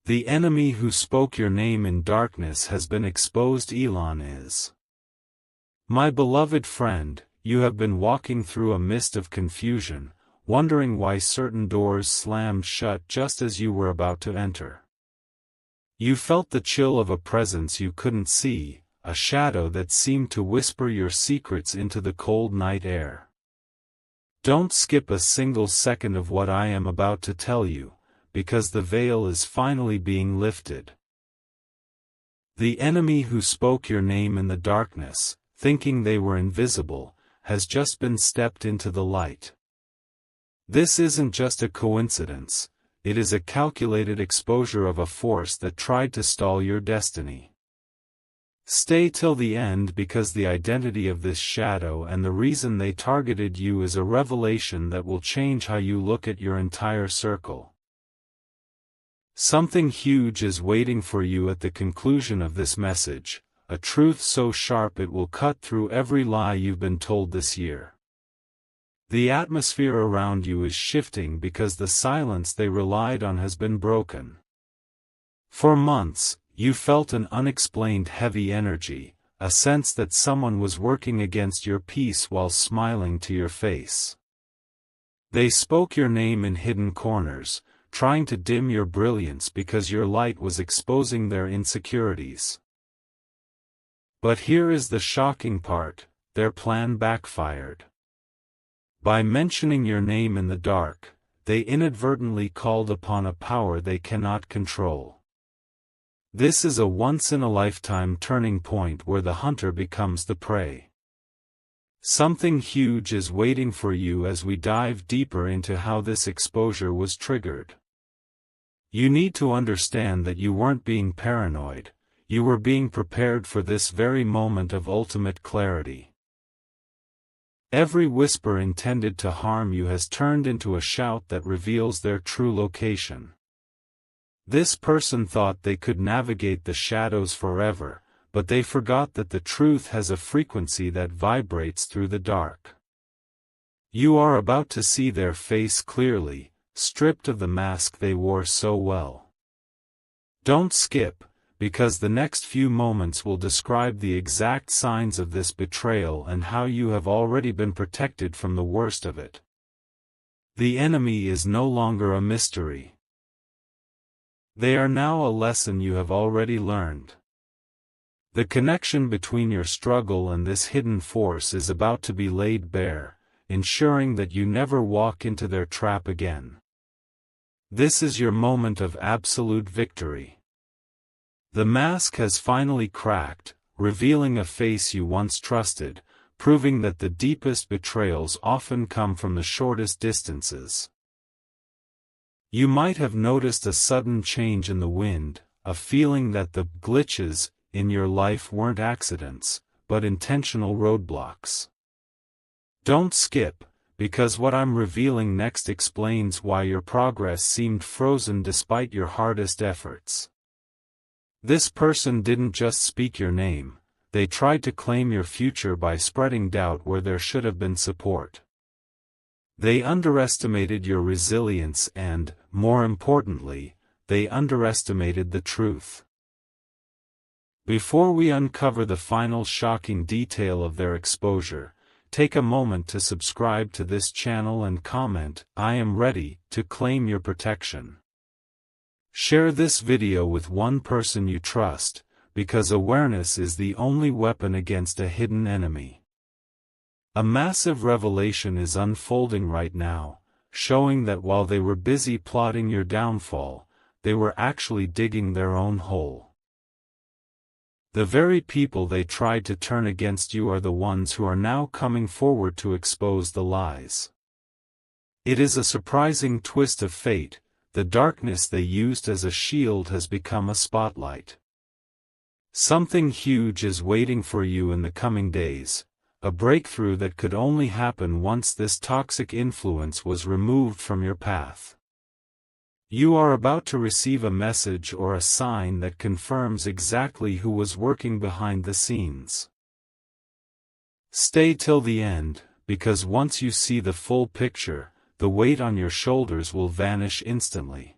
The enemy who spoke your name in darkness has been exposed. Elon is. My beloved friend, you have been walking through a mist of confusion, wondering why certain doors slammed shut just as you were about to enter. You felt the chill of a presence you couldn't see, a shadow that seemed to whisper your secrets into the cold night air. Don't skip a single second of what I am about to tell you, because the veil is finally being lifted. The enemy who spoke your name in the darkness, thinking they were invisible, has just been stepped into the light. This isn't just a coincidence, it is a calculated exposure of a force that tried to stall your destiny. Stay till the end, because the identity of this shadow and the reason they targeted you is a revelation that will change how you look at your entire circle. Something huge is waiting for you at the conclusion of this message, a truth so sharp it will cut through every lie you've been told this year. The atmosphere around you is shifting because the silence they relied on has been broken. For months, you felt an unexplained heavy energy, a sense that someone was working against your peace while smiling to your face. They spoke your name in hidden corners, trying to dim your brilliance because your light was exposing their insecurities. But here is the shocking part, their plan backfired. By mentioning your name in the dark, they inadvertently called upon a power they cannot control. This is a once-in-a-lifetime turning point where the hunter becomes the prey. Something huge is waiting for you as we dive deeper into how this exposure was triggered. You need to understand that you weren't being paranoid, you were being prepared for this very moment of ultimate clarity. Every whisper intended to harm you has turned into a shout that reveals their true location. This person thought they could navigate the shadows forever, but they forgot that the truth has a frequency that vibrates through the dark. You are about to see their face clearly, stripped of the mask they wore so well. Don't skip, because the next few moments will describe the exact signs of this betrayal and how you have already been protected from the worst of it. The enemy is no longer a mystery. They are now a lesson you have already learned. The connection between your struggle and this hidden force is about to be laid bare, ensuring that you never walk into their trap again. This is your moment of absolute victory. The mask has finally cracked, revealing a face you once trusted, proving that the deepest betrayals often come from the shortest distances. You might have noticed a sudden change in the wind, a feeling that the glitches in your life weren't accidents, but intentional roadblocks. Don't skip, because what I'm revealing next explains why your progress seemed frozen despite your hardest efforts. This person didn't just speak your name, they tried to claim your future by spreading doubt where there should have been support. They underestimated your resilience and, more importantly, they underestimated the truth. Before we uncover the final shocking detail of their exposure, take a moment to subscribe to this channel and comment, "I am ready," to claim your protection. Share this video with one person you trust, because awareness is the only weapon against a hidden enemy. A massive revelation is unfolding right now, showing that while they were busy plotting your downfall, they were actually digging their own hole. The very people they tried to turn against you are the ones who are now coming forward to expose the lies. It is a surprising twist of fate. The darkness they used as a shield has become a spotlight. Something huge is waiting for you in the coming days, a breakthrough that could only happen once this toxic influence was removed from your path. You are about to receive a message or a sign that confirms exactly who was working behind the scenes. Stay till the end, because once you see the full picture, the weight on your shoulders will vanish instantly.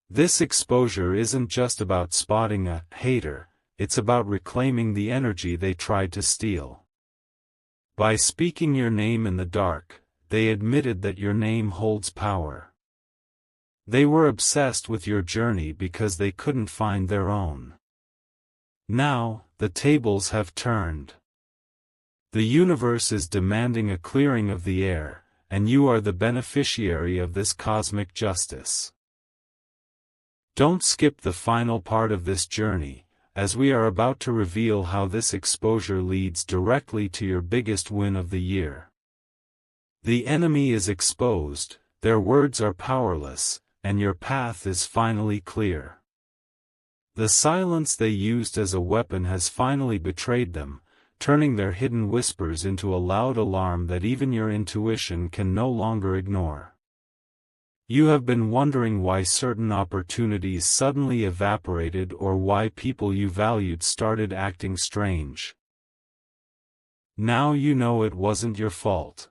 This exposure isn't just about spotting a hater, it's about reclaiming the energy they tried to steal. By speaking your name in the dark, they admitted that your name holds power. They were obsessed with your journey because they couldn't find their own. Now, the tables have turned. The universe is demanding a clearing of the air, and you are the beneficiary of this cosmic justice. Don't skip the final part of this journey, as we are about to reveal how this exposure leads directly to your biggest win of the year. The enemy is exposed, their words are powerless, and your path is finally clear. The silence they used as a weapon has finally betrayed them, turning their hidden whispers into a loud alarm that even your intuition can no longer ignore. You have been wondering why certain opportunities suddenly evaporated or why people you valued started acting strange. Now you know it wasn't your fault.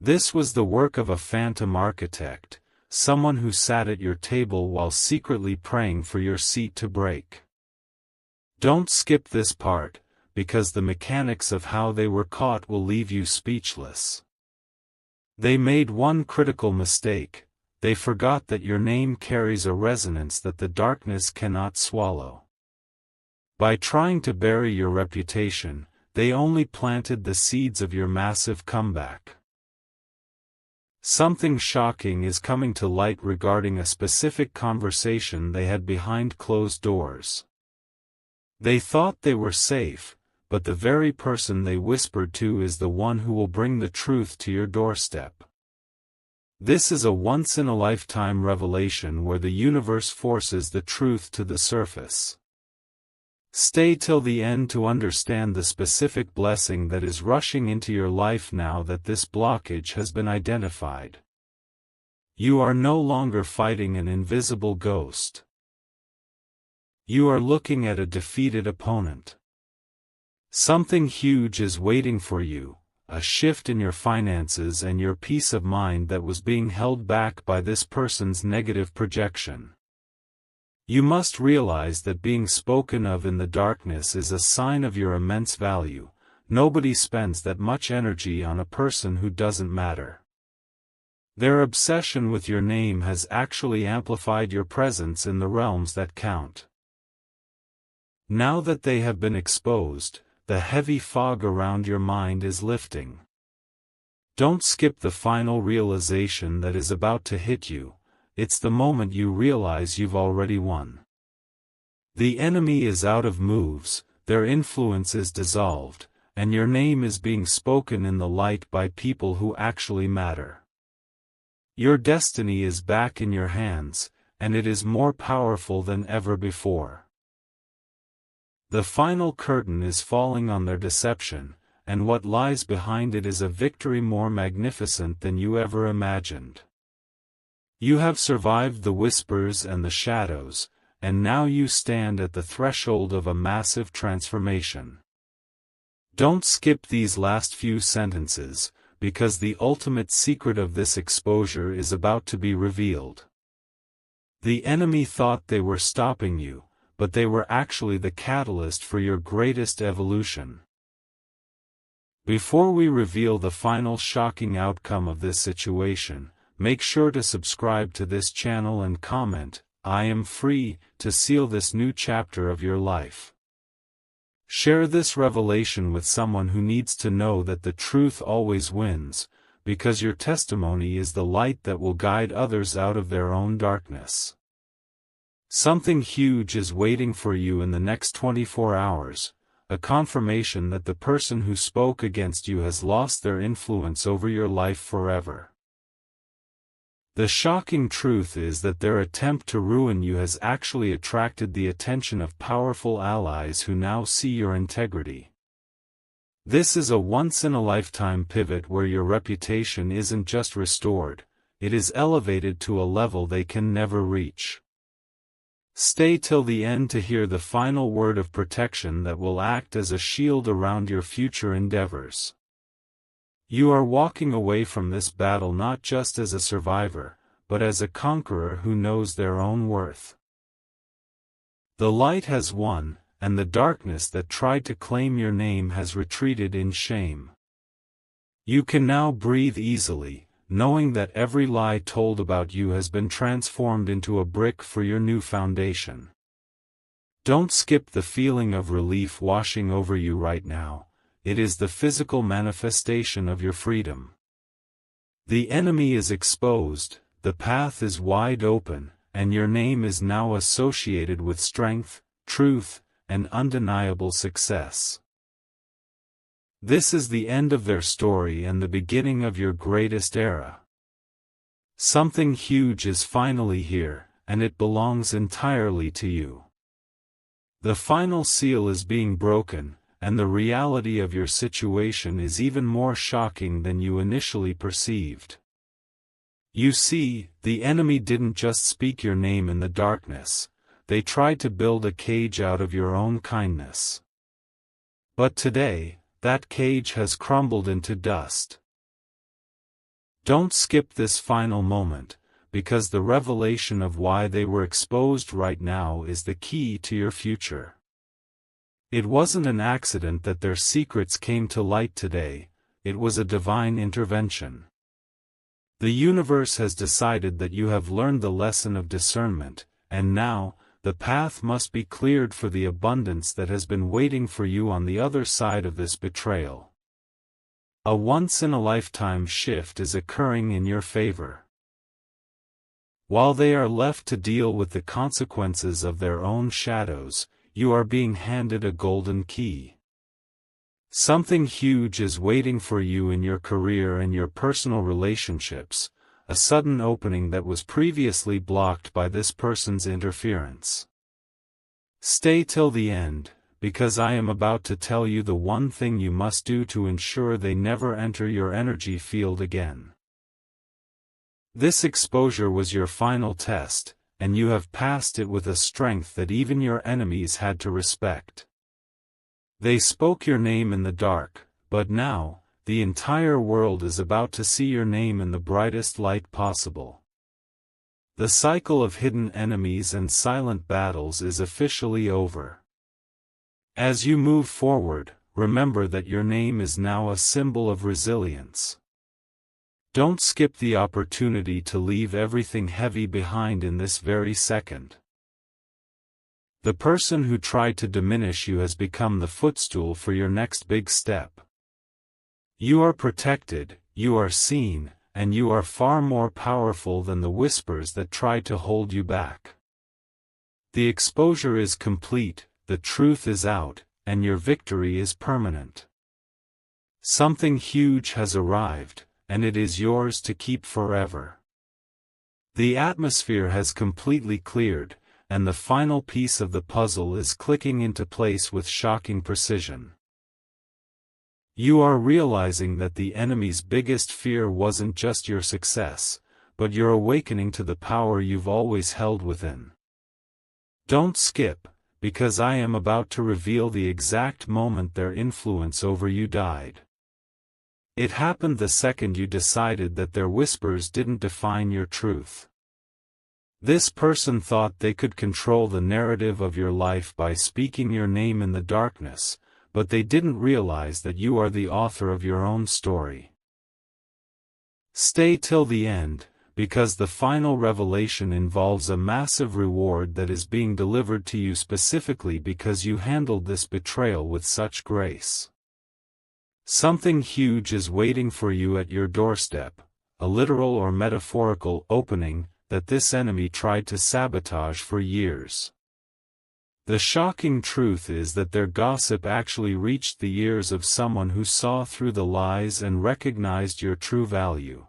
This was the work of a phantom architect, someone who sat at your table while secretly praying for your seat to break. Don't skip this part, because the mechanics of how they were caught will leave you speechless. They made one critical mistake: they forgot that your name carries a resonance that the darkness cannot swallow. By trying to bury your reputation, they only planted the seeds of your massive comeback. Something shocking is coming to light regarding a specific conversation they had behind closed doors. They thought they were safe, but the very person they whispered to is the one who will bring the truth to your doorstep. This is a once-in-a-lifetime revelation where the universe forces the truth to the surface. Stay till the end to understand the specific blessing that is rushing into your life now that this blockage has been identified. You are no longer fighting an invisible ghost. You are looking at a defeated opponent. Something huge is waiting for you, a shift in your finances and your peace of mind that was being held back by this person's negative projection. You must realize that being spoken of in the darkness is a sign of your immense value. Nobody spends that much energy on a person who doesn't matter. Their obsession with your name has actually amplified your presence in the realms that count. Now that they have been exposed, the heavy fog around your mind is lifting. Don't skip the final realization that is about to hit you. It's the moment you realize you've already won. The enemy is out of moves, their influence is dissolved, and your name is being spoken in the light by people who actually matter. Your destiny is back in your hands, and it is more powerful than ever before. The final curtain is falling on their deception, and what lies behind it is a victory more magnificent than you ever imagined. You have survived the whispers and the shadows, and now you stand at the threshold of a massive transformation. Don't skip these last few sentences, because the ultimate secret of this exposure is about to be revealed. The enemy thought they were stopping you, but they were actually the catalyst for your greatest evolution. Before we reveal the final shocking outcome of this situation, make sure to subscribe to this channel and comment, "I am free," to seal this new chapter of your life. Share this revelation with someone who needs to know that the truth always wins, because your testimony is the light that will guide others out of their own darkness. Something huge is waiting for you in the next 24 hours, a confirmation that the person who spoke against you has lost their influence over your life forever. The shocking truth is that their attempt to ruin you has actually attracted the attention of powerful allies who now see your integrity. This is a once-in-a-lifetime pivot where your reputation isn't just restored, it is elevated to a level they can never reach. Stay till the end to hear the final word of protection that will act as a shield around your future endeavors. You are walking away from this battle not just as a survivor, but as a conqueror who knows their own worth. The light has won, and the darkness that tried to claim your name has retreated in shame. You can now breathe easily, knowing that every lie told about you has been transformed into a brick for your new foundation. Don't skip the feeling of relief washing over you right now. It is the physical manifestation of your freedom. The enemy is exposed, the path is wide open, and your name is now associated with strength, truth, and undeniable success. This is the end of their story and the beginning of your greatest era. Something huge is finally here, and it belongs entirely to you. The final seal is being broken, and the reality of your situation is even more shocking than you initially perceived. You see, the enemy didn't just speak your name in the darkness, they tried to build a cage out of your own kindness. But today, that cage has crumbled into dust. Don't skip this final moment, because the revelation of why they were exposed right now is the key to your future. It wasn't an accident that their secrets came to light today, it was a divine intervention. The universe has decided that you have learned the lesson of discernment, and now, the path must be cleared for the abundance that has been waiting for you on the other side of this betrayal. A once-in-a-lifetime shift is occurring in your favor. While they are left to deal with the consequences of their own shadows, you are being handed a golden key. Something huge is waiting for you in your career and your personal relationships, a sudden opening that was previously blocked by this person's interference. Stay till the end, because I am about to tell you the one thing you must do to ensure they never enter your energy field again. This exposure was your final test, and you have passed it with a strength that even your enemies had to respect. They spoke your name in the dark, but now, the entire world is about to see your name in the brightest light possible. The cycle of hidden enemies and silent battles is officially over. As you move forward, remember that your name is now a symbol of resilience. Don't skip the opportunity to leave everything heavy behind in this very second. The person who tried to diminish you has become the footstool for your next big step. You are protected, you are seen, and you are far more powerful than the whispers that try to hold you back. The exposure is complete, the truth is out, and your victory is permanent. Something huge has arrived, and it is yours to keep forever. The atmosphere has completely cleared, and the final piece of the puzzle is clicking into place with shocking precision. You are realizing that the enemy's biggest fear wasn't just your success, but your awakening to the power you've always held within. Don't skip, because I am about to reveal the exact moment their influence over you died. It happened the second you decided that their whispers didn't define your truth. This person thought they could control the narrative of your life by speaking your name in the darkness, but they didn't realize that you are the author of your own story. Stay till the end, because the final revelation involves a massive reward that is being delivered to you specifically because you handled this betrayal with such grace. Something huge is waiting for you at your doorstep, a literal or metaphorical opening that this enemy tried to sabotage for years. The shocking truth is that their gossip actually reached the ears of someone who saw through the lies and recognized your true value.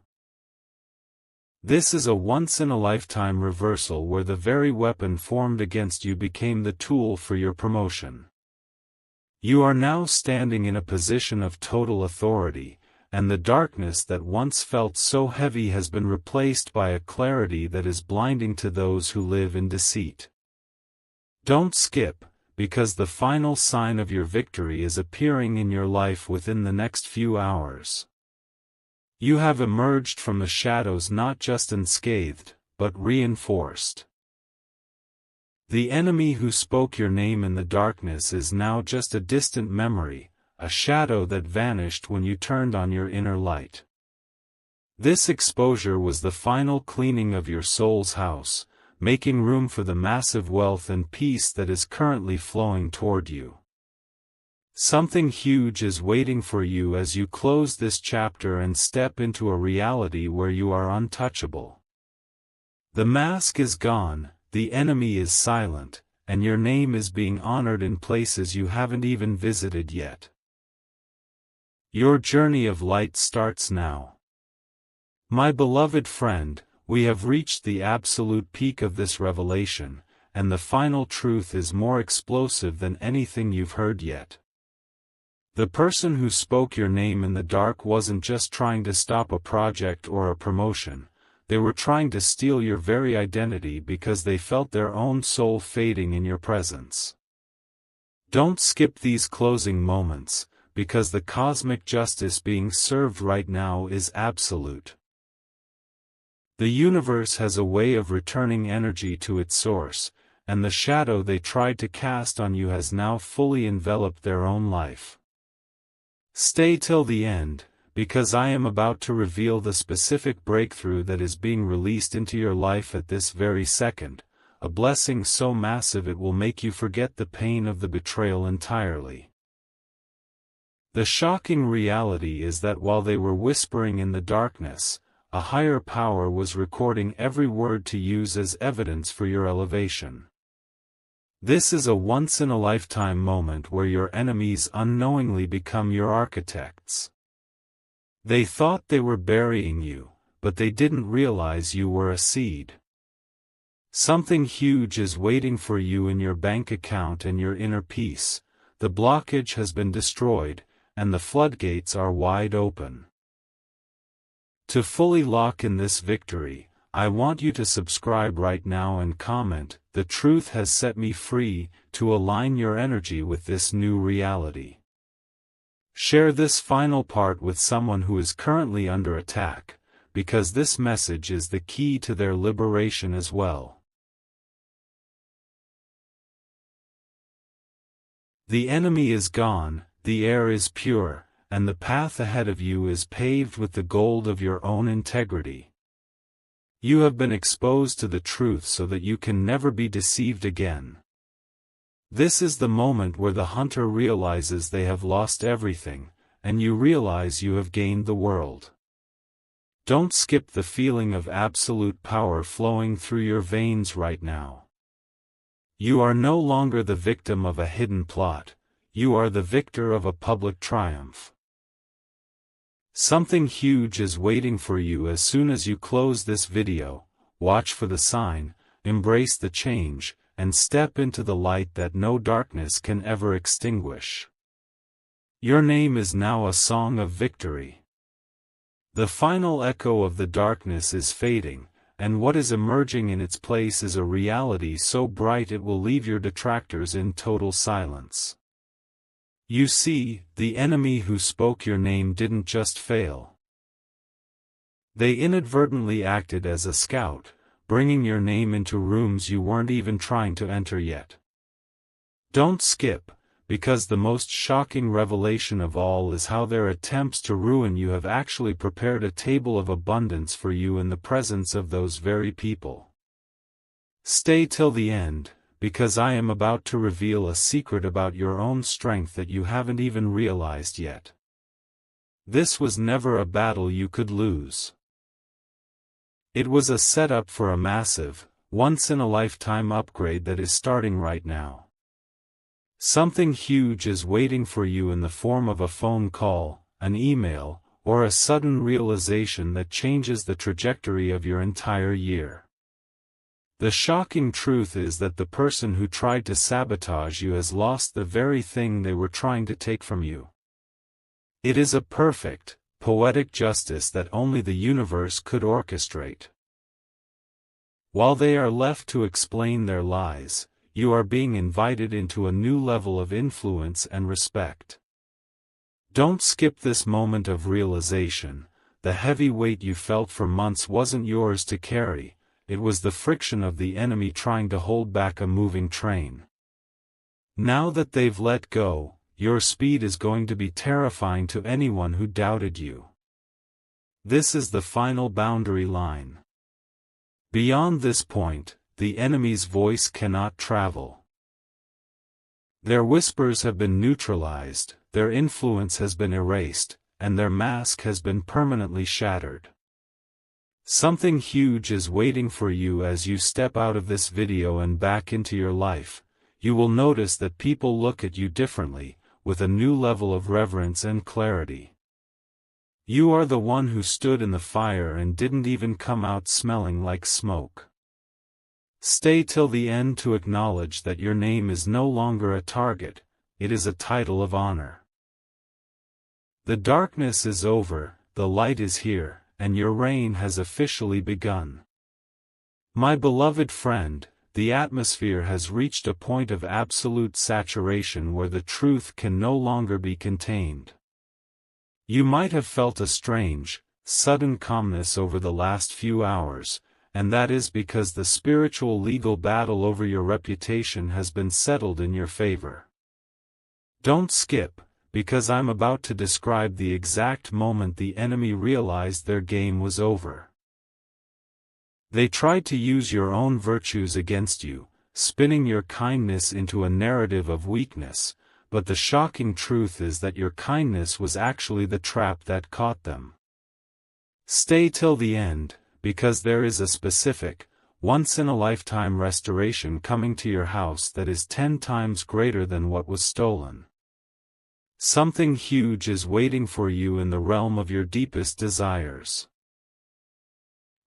This is a once-in-a-lifetime reversal where the very weapon formed against you became the tool for your promotion. You are now standing in a position of total authority, and the darkness that once felt so heavy has been replaced by a clarity that is blinding to those who live in deceit. Don't skip, because the final sign of your victory is appearing in your life within the next few hours. You have emerged from the shadows not just unscathed, but reinforced. The enemy who spoke your name in the darkness is now just a distant memory, a shadow that vanished when you turned on your inner light. This exposure was the final cleaning of your soul's house, making room for the massive wealth and peace that is currently flowing toward you. Something huge is waiting for you as you close this chapter and step into a reality where you are untouchable. The mask is gone, the enemy is silent, and your name is being honored in places you haven't even visited yet. Your journey of light starts now. My beloved friend, we have reached the absolute peak of this revelation, and the final truth is more explosive than anything you've heard yet. The person who spoke your name in the dark wasn't just trying to stop a project or a promotion, they were trying to steal your very identity because they felt their own soul fading in your presence. Don't skip these closing moments, because the cosmic justice being served right now is absolute. The universe has a way of returning energy to its source, and the shadow they tried to cast on you has now fully enveloped their own life. Stay till the end, because I am about to reveal the specific breakthrough that is being released into your life at this very second, a blessing so massive it will make you forget the pain of the betrayal entirely. The shocking reality is that while they were whispering in the darkness, a higher power was recording every word to use as evidence for your elevation. This is a once-in-a-lifetime moment where your enemies unknowingly become your architects. They thought they were burying you, but they didn't realize you were a seed. Something huge is waiting for you in your bank account and your inner peace. The blockage has been destroyed, and the floodgates are wide open. To fully lock in this victory, I want you to subscribe right now and comment, "The truth has set me free," to align your energy with this new reality. Share this final part with someone who is currently under attack, because this message is the key to their liberation as well. The enemy is gone, the air is pure, and the path ahead of you is paved with the gold of your own integrity. You have been exposed to the truth so that you can never be deceived again. This is the moment where the hunter realizes they have lost everything, and you realize you have gained the world. Don't skip the feeling of absolute power flowing through your veins right now. You are no longer the victim of a hidden plot, you are the victor of a public triumph. Something huge is waiting for you as soon as you close this video. Watch for the sign, embrace the change, and step into the light that no darkness can ever extinguish. Your name is now a song of victory. The final echo of the darkness is fading, and what is emerging in its place is a reality so bright it will leave your detractors in total silence. You see, the enemy who spoke your name didn't just fail. They inadvertently acted as a scout, bringing your name into rooms you weren't even trying to enter yet. Don't skip, because the most shocking revelation of all is how their attempts to ruin you have actually prepared a table of abundance for you in the presence of those very people. Stay till the end, because I am about to reveal a secret about your own strength that you haven't even realized yet. This was never a battle you could lose. It was a setup for a massive, once-in-a-lifetime upgrade that is starting right now. Something huge is waiting for you in the form of a phone call, an email, or a sudden realization that changes the trajectory of your entire year. The shocking truth is that the person who tried to sabotage you has lost the very thing they were trying to take from you. It is a perfect, poetic justice that only the universe could orchestrate. While they are left to explain their lies, you are being invited into a new level of influence and respect. Don't skip this moment of realization. the heavy weight you felt for months wasn't yours to carry, it was the friction of the enemy trying to hold back a moving train. Now that they've let go, your speed is going to be terrifying to anyone who doubted you. This is the final boundary line. Beyond this point, the enemy's voice cannot travel. Their whispers have been neutralized, their influence has been erased, and their mask has been permanently shattered. Something huge is waiting for you as you step out of this video and back into your life. You will notice that people look at you differently, with a new level of reverence and clarity. You are the one who stood in the fire and didn't even come out smelling like smoke. Stay till the end to acknowledge that your name is no longer a target, it is a title of honor. The darkness is over, the light is here, and your reign has officially begun. My beloved friend, the atmosphere has reached a point of absolute saturation where the truth can no longer be contained. You might have felt a strange, sudden calmness over the last few hours, and that is because the spiritual legal battle over your reputation has been settled in your favor. Don't skip, because I'm about to describe the exact moment the enemy realized their game was over. They tried to use your own virtues against you, spinning your kindness into a narrative of weakness, but the shocking truth is that your kindness was actually the trap that caught them. Stay till the end, because there is a specific, once-in-a-lifetime restoration coming to your house that is 10 times greater than what was stolen. Something huge is waiting for you in the realm of your deepest desires.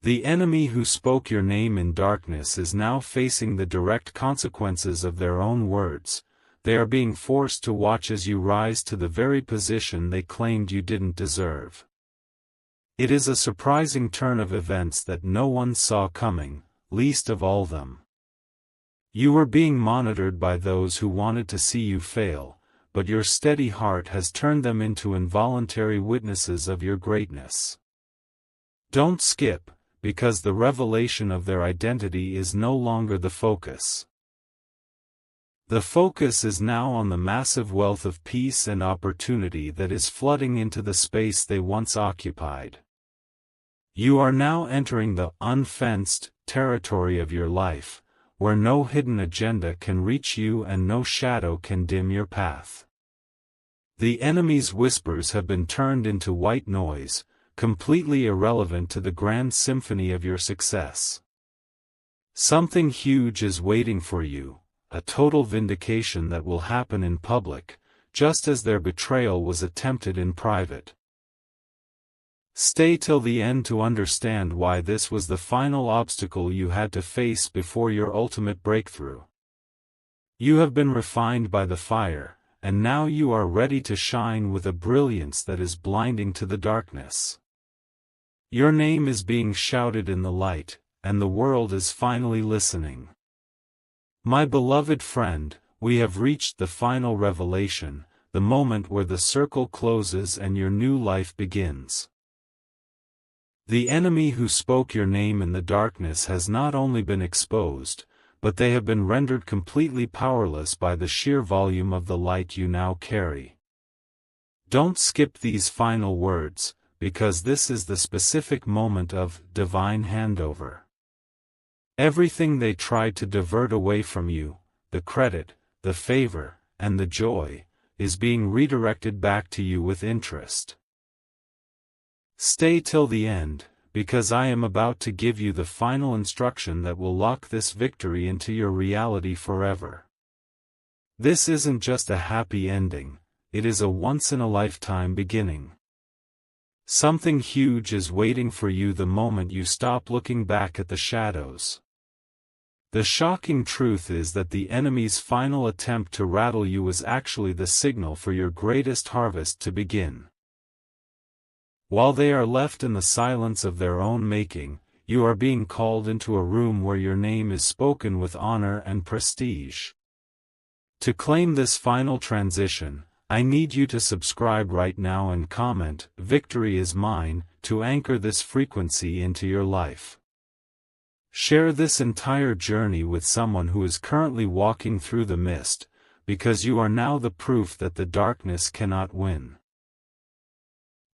The enemy who spoke your name in darkness is now facing the direct consequences of their own words. They are being forced to watch as you rise to the very position they claimed you didn't deserve. It is a surprising turn of events that no one saw coming, least of all them. You were being monitored by those who wanted to see you fail, but your steady heart has turned them into involuntary witnesses of your greatness. Don't skip, because the revelation of their identity is no longer the focus. The focus is now on the massive wealth of peace and opportunity that is flooding into the space they once occupied. You are now entering the unfenced territory of your life, where no hidden agenda can reach you and no shadow can dim your path. The enemy's whispers have been turned into white noise, completely irrelevant to the grand symphony of your success. Something huge is waiting for you, a total vindication that will happen in public, just as their betrayal was attempted in private. Stay till the end to understand why this was the final obstacle you had to face before your ultimate breakthrough. You have been refined by the fire, and now you are ready to shine with a brilliance that is blinding to the darkness. Your name is being shouted in the light, and the world is finally listening. My beloved friend, we have reached the final revelation, the moment where the circle closes and your new life begins. The enemy who spoke your name in the darkness has not only been exposed, but they have been rendered completely powerless by the sheer volume of the light you now carry. Don't skip these final words, because this is the specific moment of divine handover. Everything they tried to divert away from you, the credit, the favor, and the joy, is being redirected back to you with interest. Stay till the end, because I am about to give you the final instruction that will lock this victory into your reality forever. This isn't just a happy ending, it is a once-in-a-lifetime beginning. Something huge is waiting for you the moment you stop looking back at the shadows. The shocking truth is that the enemy's final attempt to rattle you was actually the signal for your greatest harvest to begin. While they are left in the silence of their own making, you are being called into a room where your name is spoken with honor and prestige. To claim this final transition, I need you to subscribe right now and comment, "Victory is mine," to anchor this frequency into your life. Share this entire journey with someone who is currently walking through the mist, because you are now the proof that the darkness cannot win.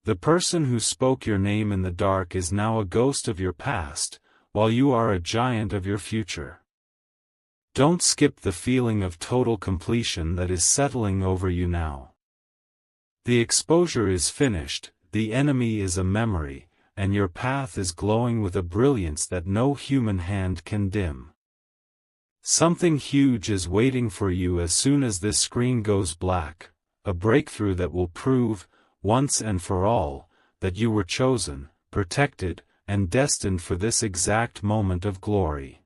The person who spoke your name in the dark is now a ghost of your past, while you are a giant of your future. Don't skip the feeling of total completion that is settling over you now. The exposure is finished, the enemy is a memory, and your path is glowing with a brilliance that no human hand can dim. Something huge is waiting for you as soon as this screen goes black, a breakthrough that will prove, once and for all, that you were chosen, protected, and destined for this exact moment of glory.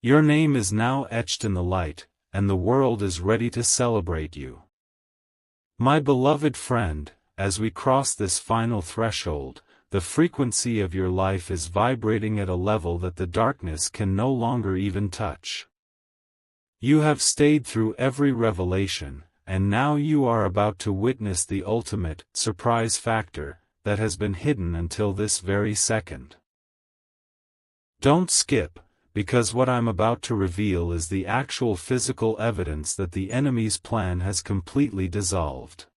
Your name is now etched in the light, and the world is ready to celebrate you. My beloved friend, as we cross this final threshold, the frequency of your life is vibrating at a level that the darkness can no longer even touch. You have stayed through every revelation, and now you are about to witness the ultimate surprise factor that has been hidden until this very second. Don't skip, because what I'm about to reveal is the actual physical evidence that the enemy's plan has completely dissolved.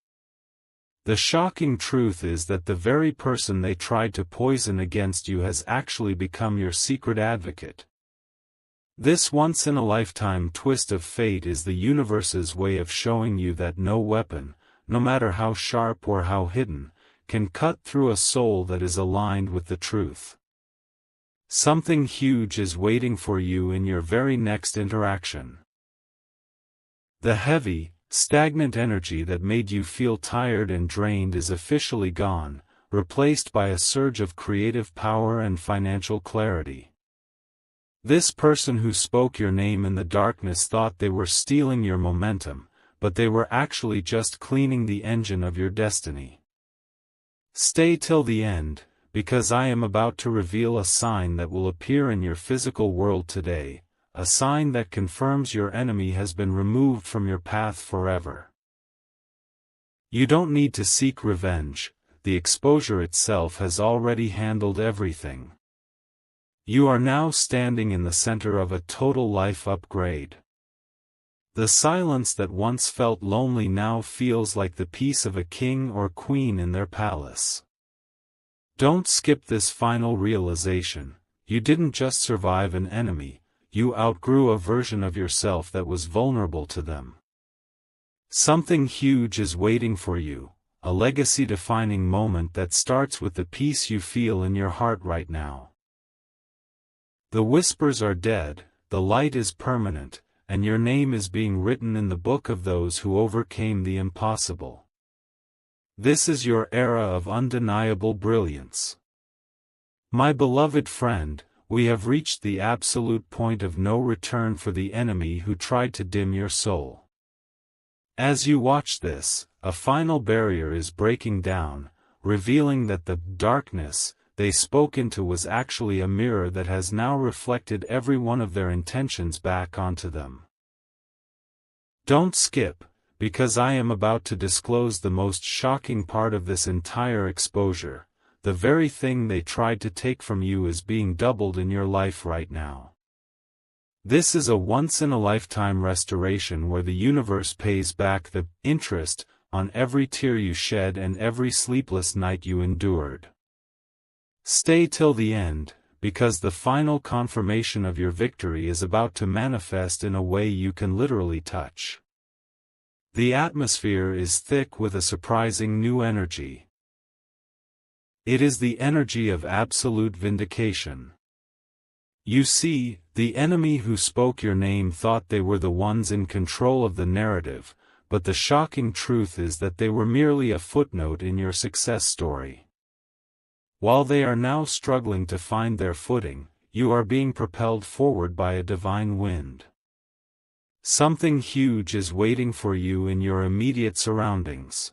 The shocking truth is that the very person they tried to poison against you has actually become your secret advocate. This once-in-a-lifetime twist of fate is the universe's way of showing you that no weapon, no matter how sharp or how hidden, can cut through a soul that is aligned with the truth. Something huge is waiting for you in your very next interaction. The heavy, stagnant energy that made you feel tired and drained is officially gone, replaced by a surge of creative power and financial clarity. This person who spoke your name in the darkness thought they were stealing your momentum, but they were actually just cleaning the engine of your destiny. Stay till the end, because I am about to reveal a sign that will appear in your physical world today, a sign that confirms your enemy has been removed from your path forever. You don't need to seek revenge, the exposure itself has already handled everything. You are now standing in the center of a total life upgrade. The silence that once felt lonely now feels like the peace of a king or queen in their palace. Don't skip this final realization. You didn't just survive an enemy, you outgrew a version of yourself that was vulnerable to them. Something huge is waiting for you, a legacy-defining moment that starts with the peace you feel in your heart right now. The whispers are dead, the light is permanent, and your name is being written in the book of those who overcame the impossible. This is your era of undeniable brilliance. My beloved friend, we have reached the absolute point of no return for the enemy who tried to dim your soul. As you watch this, a final barrier is breaking down, revealing that the darkness they spoke into was actually a mirror that has now reflected every one of their intentions back onto them. Don't skip, because I am about to disclose the most shocking part of this entire exposure. The very thing they tried to take from you is being doubled in your life right now. This is a once-in-a-lifetime restoration where the universe pays back the interest on every tear you shed and every sleepless night you endured. Stay till the end, because the final confirmation of your victory is about to manifest in a way you can literally touch. The atmosphere is thick with a surprising new energy. It is the energy of absolute vindication. You see, the enemy who spoke your name thought they were the ones in control of the narrative, but the shocking truth is that they were merely a footnote in your success story. While they are now struggling to find their footing, you are being propelled forward by a divine wind. Something huge is waiting for you in your immediate surroundings.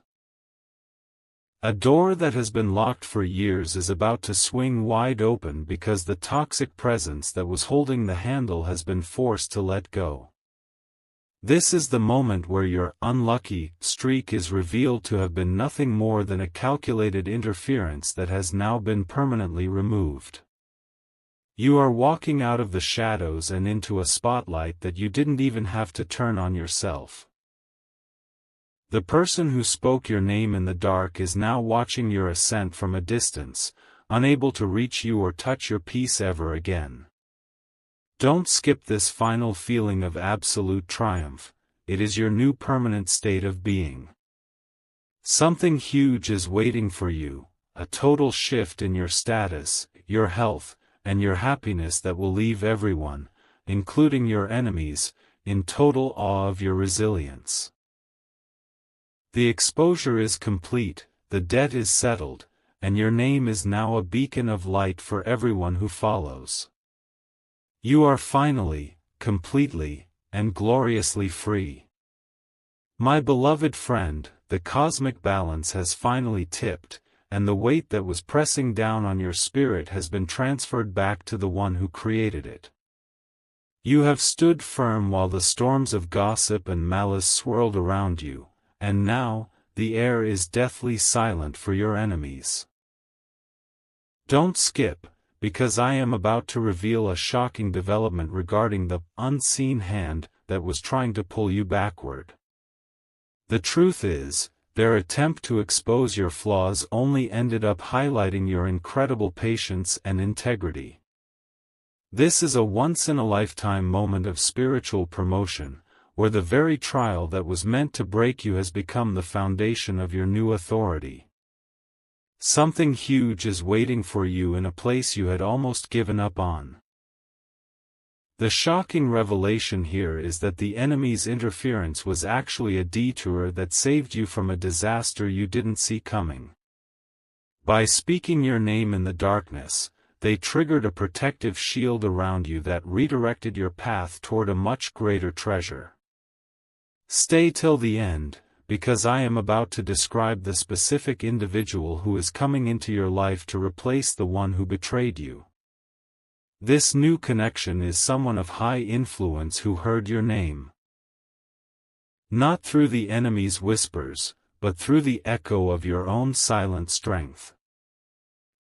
A door that has been locked for years is about to swing wide open because the toxic presence that was holding the handle has been forced to let go. This is the moment where your unlucky streak is revealed to have been nothing more than a calculated interference that has now been permanently removed. You are walking out of the shadows and into a spotlight that you didn't even have to turn on yourself. The person who spoke your name in the dark is now watching your ascent from a distance, unable to reach you or touch your peace ever again. Don't skip this final feeling of absolute triumph. It is your new permanent state of being. Something huge is waiting for you, a total shift in your status, your health, and your happiness that will leave everyone, including your enemies, in total awe of your resilience. The exposure is complete, the debt is settled, and your name is now a beacon of light for everyone who follows. You are finally, completely, and gloriously free. My beloved friend, the cosmic balance has finally tipped, and the weight that was pressing down on your spirit has been transferred back to the one who created it. You have stood firm while the storms of gossip and malice swirled around you, and now, the air is deathly silent for your enemies. Don't skip, because I am about to reveal a shocking development regarding the unseen hand that was trying to pull you backward. The truth is, their attempt to expose your flaws only ended up highlighting your incredible patience and integrity. This is a once-in-a-lifetime moment of spiritual promotion, where the very trial that was meant to break you has become the foundation of your new authority. Something huge is waiting for you in a place you had almost given up on. The shocking revelation here is that the enemy's interference was actually a detour that saved you from a disaster you didn't see coming. By speaking your name in the darkness, they triggered a protective shield around you that redirected your path toward a much greater treasure. Stay till the end, because I am about to describe the specific individual who is coming into your life to replace the one who betrayed you. This new connection is someone of high influence who heard your name. Not through the enemy's whispers, but through the echo of your own silent strength.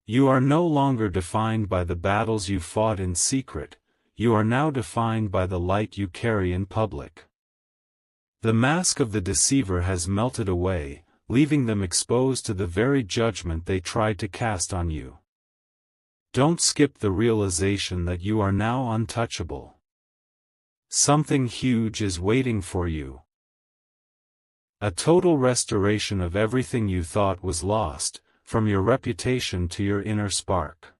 You are no longer defined by the battles you fought in secret, you are now defined by the light you carry in public. The mask of the deceiver has melted away, leaving them exposed to the very judgment they tried to cast on you. Don't skip the realization that you are now untouchable. Something huge is waiting for you. A total restoration of everything you thought was lost, from your reputation to your inner spark.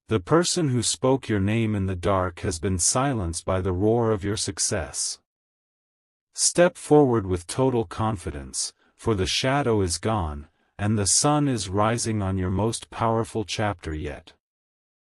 The person who spoke your name in the dark has been silenced by the roar of your success. Step forward with total confidence, for the shadow is gone, and the sun is rising on your most powerful chapter yet.